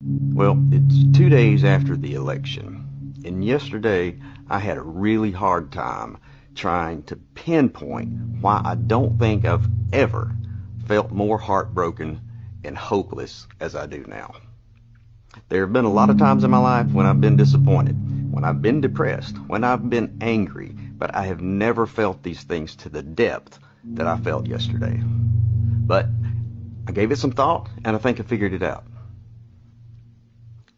Well, it's 2 days after the election, and yesterday I had a really hard time trying to pinpoint why I don't think I've ever felt more heartbroken and hopeless as I do now. There have been a lot of times in my life when I've been disappointed, when I've been depressed, when I've been angry, but I have never felt these things to the depth that I felt yesterday. But I gave it some thought, and I think I figured it out.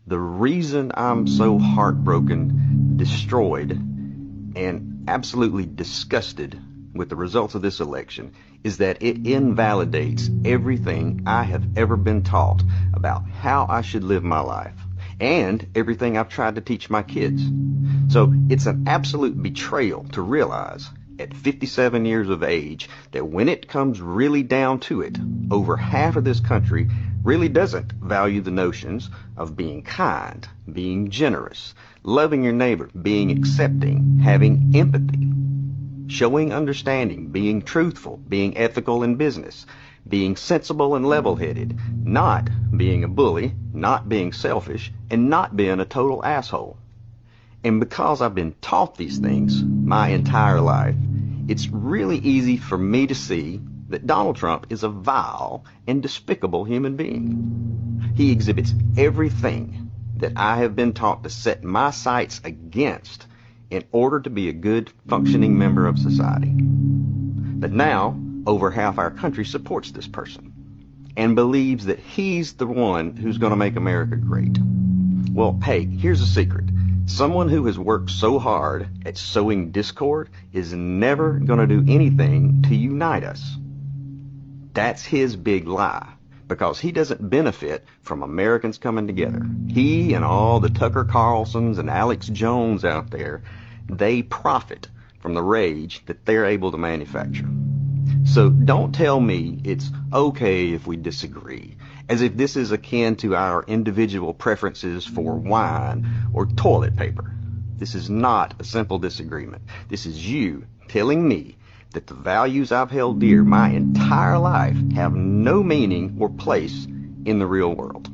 The reason I'm so heartbroken, destroyed, and absolutely disgusted with the results of this election is that it invalidates everything I have ever been taught about how I should live my life and everything I've tried to teach my kids. So it's an absolute betrayal to realize at 57 years of age that when it comes really down to it, over half of this country really doesn't value the notions of being kind, being generous, loving your neighbor, being accepting, having empathy, showing understanding, being truthful, being ethical in business, being sensible and level-headed, not being a bully, not being selfish, and not being a total asshole. And because I've been taught these things my entire life, it's really easy for me to see that Donald Trump is a vile and despicable human being. He exhibits everything that I have been taught to set my sights against in order to be a good, functioning member of society. But now, over half our country supports this person and believes that he's the one who's going to make America great. Well, hey, here's a secret. Someone who has worked so hard at sowing discord is never going to do anything to unite us. That's his big lie, because he doesn't benefit from Americans coming together. He and all the Tucker Carlsons and Alex Jones out there, they profit from the rage that they're able to manufacture. So don't tell me it's okay if we disagree, as if this is akin to our individual preferences for wine or toilet paper. This is not a simple disagreement. This is you telling me that the values I've held dear my entire life have no meaning or place in the real world.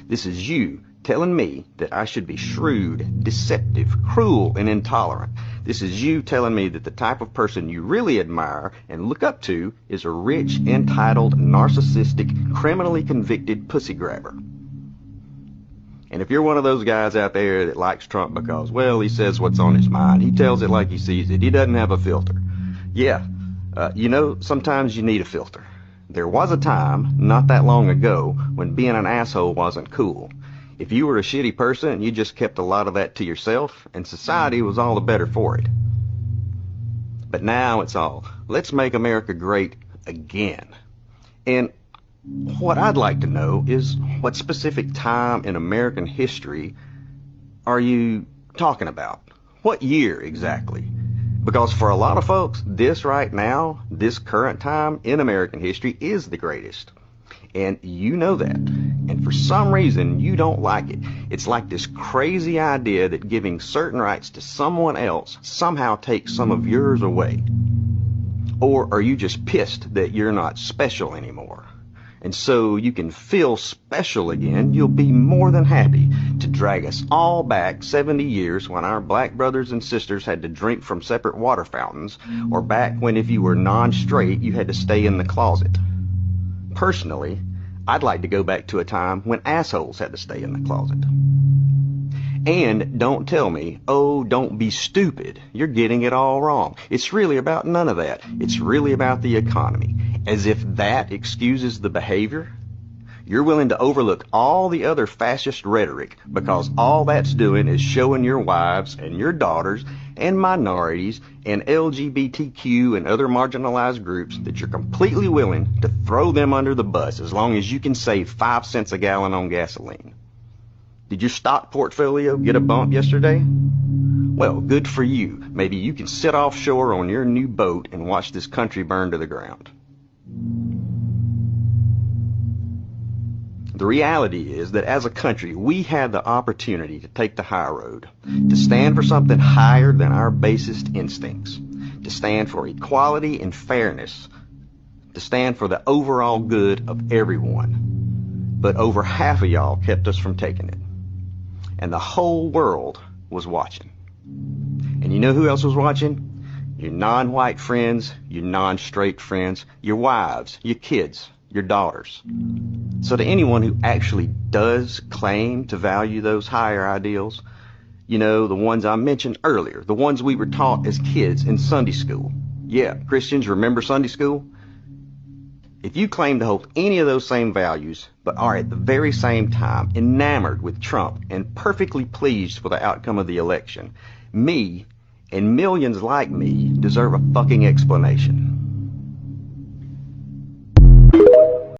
This is you telling me that I should be shrewd, deceptive, cruel, and intolerant. This is you telling me that the type of person you really admire and look up to is a rich, entitled, narcissistic, criminally convicted pussy grabber. And if you're one of those guys out there that likes Trump because, well, he says what's on his mind, he tells it like he sees it, he doesn't have a filter. Yeah, sometimes you need a filter. There was a time, not that long ago, when being an asshole wasn't cool. If you were a shitty person, you just kept a lot of that to yourself, and society was all the better for it. But now it's all, let's make America great again. And what I'd like to know is, what specific time in American history are you talking about? What year exactly? Because for a lot of folks, this right now, this current time in American history is the greatest. And you know that. And for some reason, you don't like it. It's like this crazy idea that giving certain rights to someone else somehow takes some of yours away. Or are you just pissed that you're not special anymore? And so you can feel special again, you'll be more than happy to drag us all back 70 years when our black brothers and sisters had to drink from separate water fountains, or back when if you were non-straight, you had to stay in the closet. Personally, I'd like to go back to a time when assholes had to stay in the closet. And don't tell me, oh, don't be stupid. You're getting it all wrong. It's really about none of that. It's really about the economy. As if that excuses the behavior. You're willing to overlook all the other fascist rhetoric because all that's doing is showing your wives and your daughters and minorities and LGBTQ and other marginalized groups that you're completely willing to throw them under the bus as long as you can save 5 cents a gallon on gasoline. Did your stock portfolio get a bump yesterday? Well, good for you. Maybe you can sit offshore on your new boat and watch this country burn to the ground. The reality is that as a country, we had the opportunity to take the high road, to stand for something higher than our basest instincts, to stand for equality and fairness, to stand for the overall good of everyone. but over half of y'all kept us from taking it. And the whole world was watching. And you know who else was watching? Your non-white friends, your non-straight friends, your wives, your kids, your daughters. So to anyone who actually does claim to value those higher ideals, you know, the ones I mentioned earlier, the ones we were taught as kids in Sunday school. Yeah, Christians, remember Sunday school? If you claim to hold any of those same values, but are at the very same time enamored with Trump and perfectly pleased with the outcome of the election, me and millions like me deserve a fucking explanation.